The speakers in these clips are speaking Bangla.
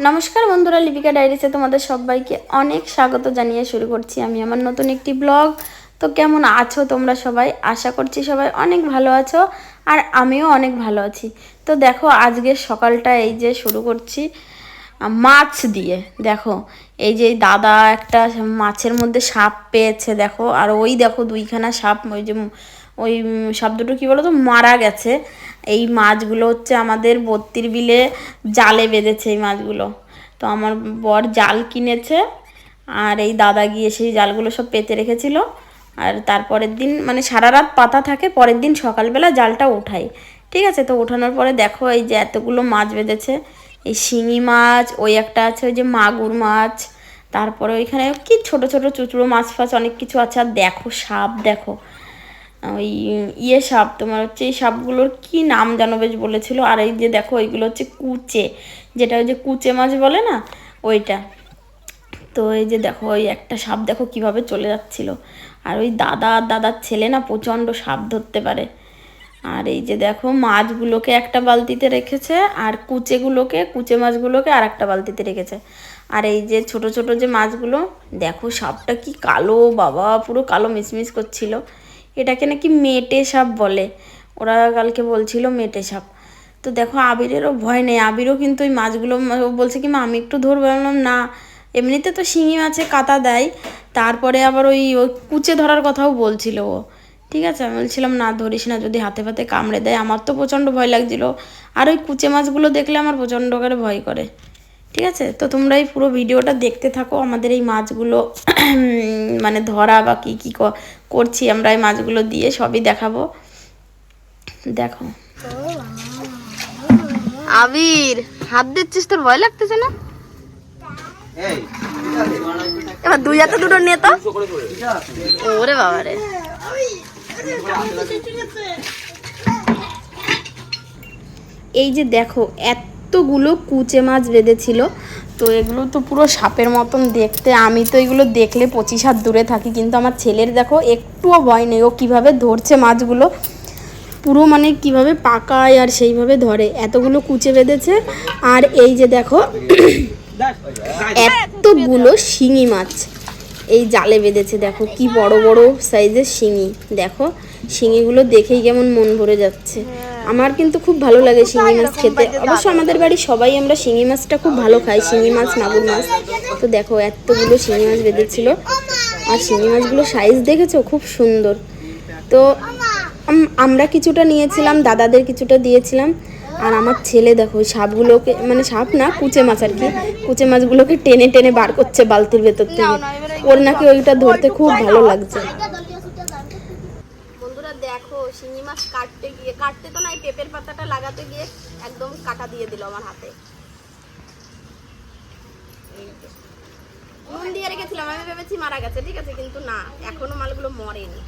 নমস্কার বন্ধুরা, লিপিকা ডায়েরিতে তোমাদের সবাইকে অনেক স্বাগত জানিয়ে শুরু করছি আমি আমার নতুন একটি ব্লগ। তো কেমন আছো তোমরা সবাই? আশা করছি সবাই অনেক ভালো আছো, আর আমিও অনেক ভালো আছি। তো দেখো আজকের সকালটা এই যে শুরু করছি মাছ দিয়ে। দেখো এই যে দাদা একটা মাছের মধ্যে সাপ পেয়েছে দেখো, আর ওই দেখো দুইখানা সাপ, ওই যে ওই সাপ দুটো কী বলো তো মারা গেছে। এই মাছগুলো হচ্ছে আমাদের বত্তির বিলে জালে বেঁধেছে এই মাছগুলো। তো আমার বর জাল কিনেছে, আর এই দাদা গিয়ে সেই জালগুলো সব পেতে রেখেছিল। আর তারপরের দিন মানে সারা রাত পাতা থাকে, পরের দিন সকালবেলা জালটা ওঠাই। ঠিক আছে, তো ওঠানোর পরে দেখো এই যে এতগুলো মাছ বেঁধেছে। এই শিঙি মাছ, ওই একটা আছে ওই যে মাগুর মাছ, তারপরে ওইখানে কি ছোট ছোট চুচড়ো মাছ ফাছ অনেক কিছু আছে। আর দেখো সাপ, দেখো ওই সাপ, তোমার হচ্ছে এই সাপগুলোর কি নাম যেন বেশ বলেছিল। আর এই যে দেখো এইগুলো হচ্ছে কুচে, যেটা ওই যে কুচে মাছ বলে না, ওইটা। তো এই যে দেখো ওই একটা সাপ দেখো কিভাবে চলে যাচ্ছিল। আর ওই দাদার ছেলে না প্রচণ্ড সাপ ধরতে পারে। আর এই যে দেখো মাছগুলোকে একটা বালতিতে রেখেছে, আর কুচে মাছগুলোকে আর একটা বালতিতে রেখেছে। আর এই যে ছোট ছোট যে মাছগুলো, দেখো সাপটা কি কালো বাবা, পুরো কালো মিসমিস করছিল। এটাকে নাকি মেটে সাপ বলে, ওরা কালকে বলছিল মেটে সাপ। তো দেখো আবিরেরও ভয় নেই, আবিরও কিন্তু ওই মাছগুলো বলছে কি মা আমি একটু ধরবো। বললাম না, এমনিতে তো শিঙি মাছে কাঁটা দেয়, তারপরে আবার ওই কুচে ধরার কথাও বলছিল ও। ঠিক আছে, আমি বলছিলাম না ধরিস না, যদি হাতে ফাতে কামড়ে দেয়। আমার তো প্রচণ্ড ভয় লাগছিল, আর ওই কুচে মাছগুলো দেখলে আমার প্রচণ্ড করে ভয় করে। ঠিক আছে, তো তোমরা এই পুরো ভিডিওটা দেখতে থাকো, আমাদের এই মাছগুলো মানে ধরা বা কী কী করছি আমরা এই মাছগুলো দিয়ে সবই দেখাবো। দেখো আবির হাত দিচ্ছিস, তোর ভয় লাগতেছে না? এবার দুই হাতে দুটো নে তো। ওরে বাবা রে, এই যে দেখো এতগুলো কুচে মাছ বেঁধেছিল। তো এগুলো তো পুরো সাপের মতন দেখতে, আমি তো এগুলো দেখলে 25 হাত দূরে থাকি, কিন্তু আমার ছেলের দেখো একটুও ভয় নেই, ও কীভাবে ধরছে মাছগুলো, পুরো মানে কিভাবে পাকায় আর সেইভাবে ধরে। এতগুলো কুচে বেঁধেছে। আর এই যে দেখো এতগুলো শিঙি মাছ এই জালে বেঁধেছে, দেখো কি বড় বড় সাইজের শিঙি। দেখো শিঙিগুলো দেখেই কেমন মন ভরে যাচ্ছে। আমার কিন্তু খুব ভালো লাগে শিঙি মাছ খেতে, অবশ্য আমাদের বাড়ির সবাই আমরা শিঙি মাছটা খুব ভালো খাই, শিঙি মাছ মাগুর মাছ। তো দেখো এতগুলো শিঙি মাছ বেঁধেছিল, আর শিঙি মাছগুলো সাইজ দেখেছো খুব সুন্দর। তো আমরা কিছুটা নিয়েছিলাম, দাদাদের কিছুটা দিয়েছিলাম। আর আমার ছেলে দেখো সাপগুলোকে, মানে সাপ না কুচে মাছ আর কি, কুচে মাছগুলোকে টেনে টেনে বার করছে বালতির ভেতর থেকে। ওর নাকি ওইটা ধরতে খুব ভালো লাগছে। বন্ধুরা দেখো শিঙি মাছ কাটতে তো নাই, পেঁপের পাতাটা লাগাতে গিয়ে একদম কাটা দিয়ে দিল আমার হাতে। নুন দিয়ে রেখেছিলাম, আমি ভেবেছি মারা গেছে, ঠিক আছে, কিন্তু না, এখনো মালগুলো মরেনি।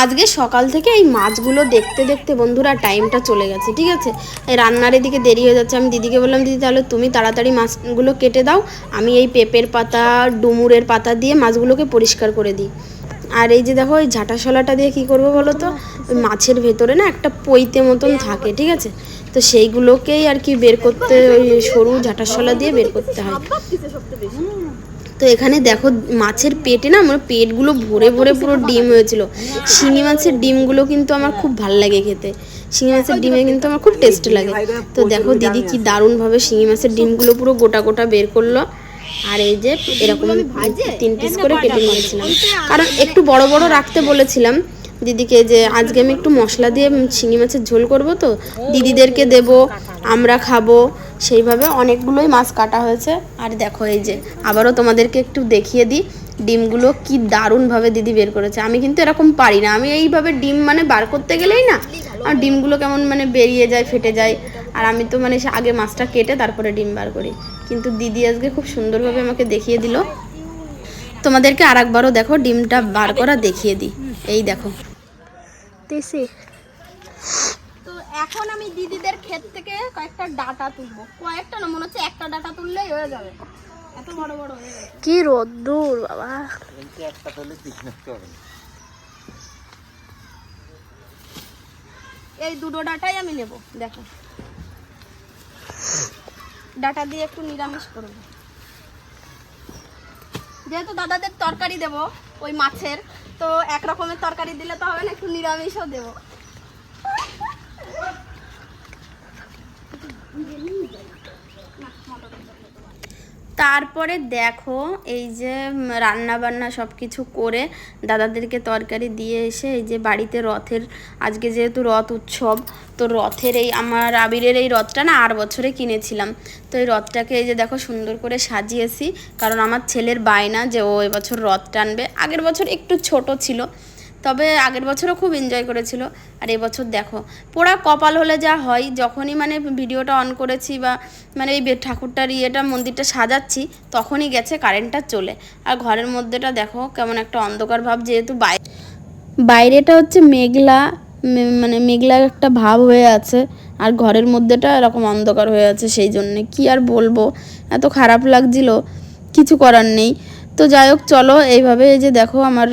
আজকে সকাল থেকে এই মাছগুলো দেখতে দেখতে বন্ধুরা টাইমটা চলে গেছে। ঠিক আছে, এই রান্নার এদিকে দেরি হয়ে যাচ্ছে। আমি দিদিকে বললাম দিদি তাহলে তুমি তাড়াতাড়ি মাছগুলো কেটে দাও, আমি এই পেঁপের পাতা ডুমুরের পাতা দিয়ে মাছগুলোকে পরিষ্কার করে দিই। আর এই যে দেখো এই ঝাঁটাশলাটা দিয়ে কি করবো বলো তো, ওই মাছের ভেতরে না একটা পইতে মতন থাকে, ঠিক আছে, তো সেইগুলোকেই আর কি বের করতে, ওই সরু ঝাঁটাশলা দিয়ে বের করতে হয়। তো এখানে দেখো মাছের পেটে না আমার পেটগুলো ভরে ভরে পুরো ডিম হয়েছিল। শিঙি মাছের ডিমগুলো কিন্তু আমার খুব ভালো লাগে খেতে, শিঙি মাছের ডিমে কিন্তু আমার খুব টেস্ট লাগে। তো দেখো দিদি কি দারুণভাবে শিঙি মাছের ডিমগুলো পুরো গোটা গোটা বের করলো। আর এই যে এরকম 3 পিস করে কেটে নিয়েছিলাম, কারণ একটু বড় বড় রাখতে বলেছিলাম দিদিকে, যে আজকে আমি একটু মশলা দিয়ে শিঙি মাছের ঝোল করব, তো দিদিদেরকে দেব, আমরা খাবো, সেইভাবে অনেকগুলোই মাছ কাটা হয়েছে। আর দেখো এই যে আবারও তোমাদেরকে একটু দেখিয়ে দিই, ডিমগুলো কি দারুণভাবে দিদি বের করেছে। আমি কিন্তু এরকম পারি না, আমি এইভাবে ডিম মানে বার করতে গেলেই না আর ডিমগুলো কেমন মানে বেরিয়ে যায়, ফেটে যায়। আর আমি তো মানে আগে মাছটা কেটে তারপরে ডিম বার করি, কিন্তু দিদি আজকে খুব সুন্দরভাবে আমাকে দেখিয়ে দিল। তোমাদেরকে আরেকবারও দেখো ডিমটা বার করা দেখিয়ে দিই। এই দেখো তো এখন আমি দিদিদের ক্ষেত থেকে কয়েকটা ডাটা তুলবো, কয়েকটা না, মনে হচ্ছে একটা ডাটা তুললেই হয়ে যাবে, এত বড় বড় হয়ে গেছে। কি রোদ্দুর বাবা, একটা তুললে 3 হবে। এই দুটো ডাটাই আমি নেব। দেখো ডাটা দিয়ে একটু নিরামিষ করব, যেহেতু দাদাদের তরকারি দেব ওই মাছের, তো এক রকমের তরকারি দিলে তো হবে না, একটু নিরামিষও দেব। তারপরে দেখো এই যে রান্না বান্না সব কিছু করে দাদাদেরকে তরকারি দিয়ে এসে এই যে বাড়িতে রথের, আজকে যেহেতু রথ উৎসব, তো রথের এই আমার আবিরের এই রথটা না 8 বছরে কিনেছিলাম, তো এই রথটাকে এই যে দেখো সুন্দর করে সাজিয়েছি, কারণ আমার ছেলের বায়না যে ও এবছর রথ টানবে। আগের বছর একটু ছোট ছিল, তবে আগের বছরও খুব এনজয় করেছিল। আর এবছর দেখো পোড়া কপাল হলে যা হয়, যখনই মানে ভিডিওটা অন করেছি বা মানে এই ঠাকুরটার ইয়েটা মন্দিরটা সাজাচ্ছি, তখনই গেছে কারেন্টটা চলে। আর ঘরের মধ্যেটা দেখো কেমন একটা অন্ধকার ভাব, যেহেতু বাইরেটা হচ্ছে মেঘলা, মানে মেঘলা একটা ভাব হয়ে আছে, আর ঘরের মধ্যেটা এরকম অন্ধকার হয়ে আছে। সেই জন্যে কি আর বলবো, এত খারাপ লাগছিল, কিছু করার নেই। তো যাই হোক চলো, এইভাবে এই যে দেখো আমার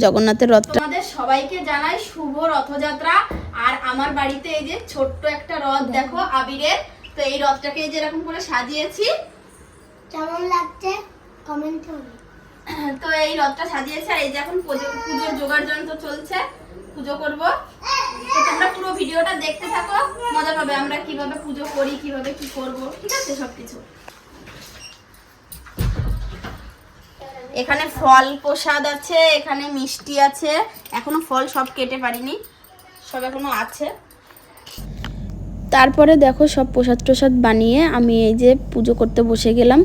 জগন্নাথের রথটা। আমাদের সবাইকে জানাই শুভ রথযাত্রা। আর আমার বাড়িতে এই যে ছোট্ট একটা রথ দেখো আবিরের, তো এই রথটাকে এই যে এরকম করে সাজিয়েছি, কেমন লাগছে কমেন্ট করো। তো এই রথটা সাজিয়েছি, আর এই যে এখন পুজোর জোগাড় যন্ত্র চলছে, পুজো করব। তো তোমরা পুরো ভিডিওটা দেখতে থাকো, মজা পাবে আমরা কিভাবে পুজো করি, কিভাবে কি করব, ঠিক আছে সবকিছু। এখানে ফল প্রসাদ আছে, এখানে মিষ্টি আছে, এখনো ফল সব কেটে পারিনি, সব এখনো আছে। তারপরে দেখো সব প্রসাদ টসাদ বানিয়ে আমি এই যে পুজো করতে বসে গেলাম।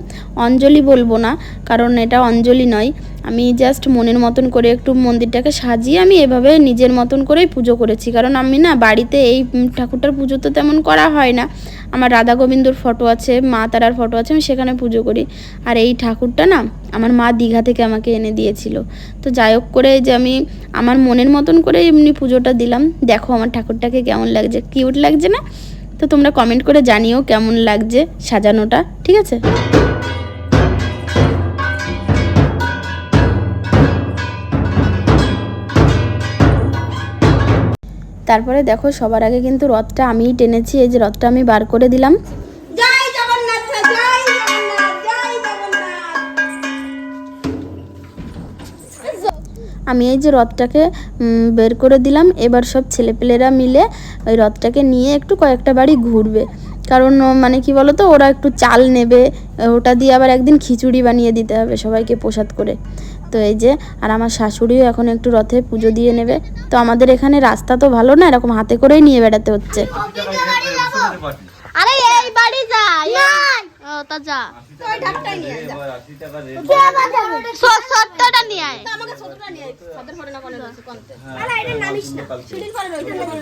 অঞ্জলি বলবো না, কারণ এটা অঞ্জলি নয়, আমি জাস্ট মনের মতন করে একটু মন্দিরটাকে সাজিয়ে আমি এভাবে নিজের মতন করেই পুজো করেছি। কারণ আমি না বাড়িতে এই ঠাকুরটার পুজো তো তেমন করা হয় না, আমার রাধা গোবিন্দর ফটো আছে, মা তারার ফটো আছে, আমি সেখানে পুজো করি। আর এই ঠাকুরটা না আমার মা দীঘা থেকে আমাকে এনে দিয়েছিল। তো যাই হোক করে যে আমি আমার মনের মতন করে এমনি পুজোটা দিলাম। দেখো আমার ঠাকুরটাকে কেমন লাগছে, কিউট লাগছে না? তো তোমরা কমেন্ট করে জানিও কেমন লাগছে সাজানোটা, ঠিক আছে? তারপরে দেখো সবার আগে কিন্তু রথটা আমিই টেনেছি, এই যে রথটা আমি বার করে দিলাম। জয় জগন্নাথ, জয় জগন্নাথ, জয় জগন্নাথ। আমি এই যে রথটাকে বের করে দিলাম। এবার সব ছেলেপেলেরা মিলে ওই রথটাকে নিয়ে একটু কয়েকটা বাড়ি ঘুরবে, কারণ মানে কি বলো তো, ওরা একটু চাল নেবে, ওটা দিয়ে আবার একদিন খিচুড়ি বানিয়ে দিতে হবে সবাইকে প্রসাদ করে। তো এই যে আর আমার শাশুড়িও এখন একটু রথে পুজো দিয়ে নেবে। তো আমাদের এখানে রাস্তা তো ভালো না, এরকম হাতে করেই নিয়ে বেড়াতে হচ্ছে। আরে এই বাড়ি যা, ও তা যা, ওই ঢাকটাই নিয়ে যা, 70টা নিয়ে আয়, আমাকে 70টা নিয়ে আয়, 70 পড়ে না কোনে আছে কোনতে, আরে এটা নামিস না, সিঁড়ির পরে রইতে না করে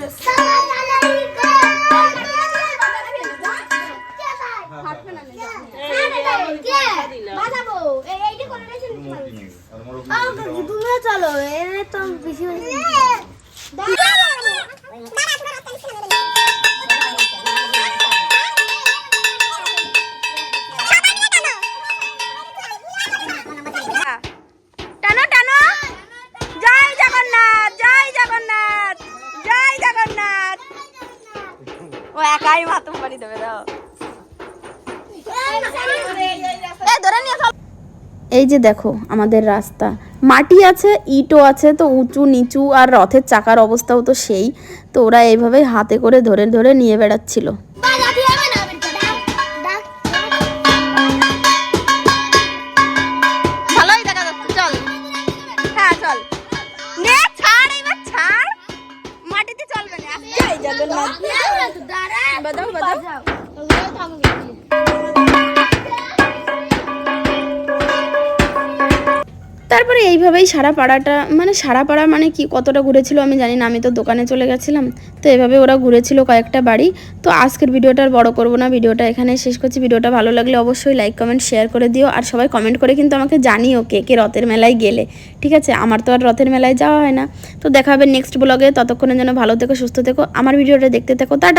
হাঁটবে না বাজাবো, এইটা করে রেখেছেন তুমি চলো, এর তো বেশি বেশি টানো টানো, জয় জগন্নাথ, জয় জগন্নাথ, জয় জগন্নাথ। ও একাই মাতম বাড়ি দেবে, দাও এই যে দেখো আমাদের রাস্তা, মাটি আছে, ইটও আছে, তো উঁচু নিচু, আর রথের চাকার অবস্থাও তো সেই। তো ওরা এইভাবে হাতে করে ধরে ধরে নিয়ে বেড়াচ্ছিল। ভালোই দেখা যাচ্ছে, চল হ্যাঁ চল, নে ছাড়, এবার ছাড়, মাটিতে চলবে না, জয় জগন্নাথ, বাজাও বাজাও। তারপরে এইভাবেই সারা পাড়াটা, মানে সারা পাড়া মানে কি কতটা ঘুরেছিল আমি জানি না, আমি তো দোকানে চলে গেছিলাম। তো এভাবে ওরা ঘুরেছিল কয়েকটা বাড়ি। তো আজকের ভিডিওটা আর বড় করবো না, ভিডিওটা এখানে শেষ করছি। ভিডিওটা ভালো লাগলে অবশ্যই লাইক কমেন্ট শেয়ার করে দিও, আর সবাই কমেন্ট করে কিন্তু আমাকে জানিও কে কে রথের মেলায় গেলে, ঠিক আছে? আমার তো আর রথের মেলায় যাওয়া হয় না। তো দেখা হবে নেক্সট ব্লগে, ততক্ষণের জন্য ভালো থেকো, সুস্থ থেকো, আমার ভিডিওটা দেখতে থেকো, টাটা।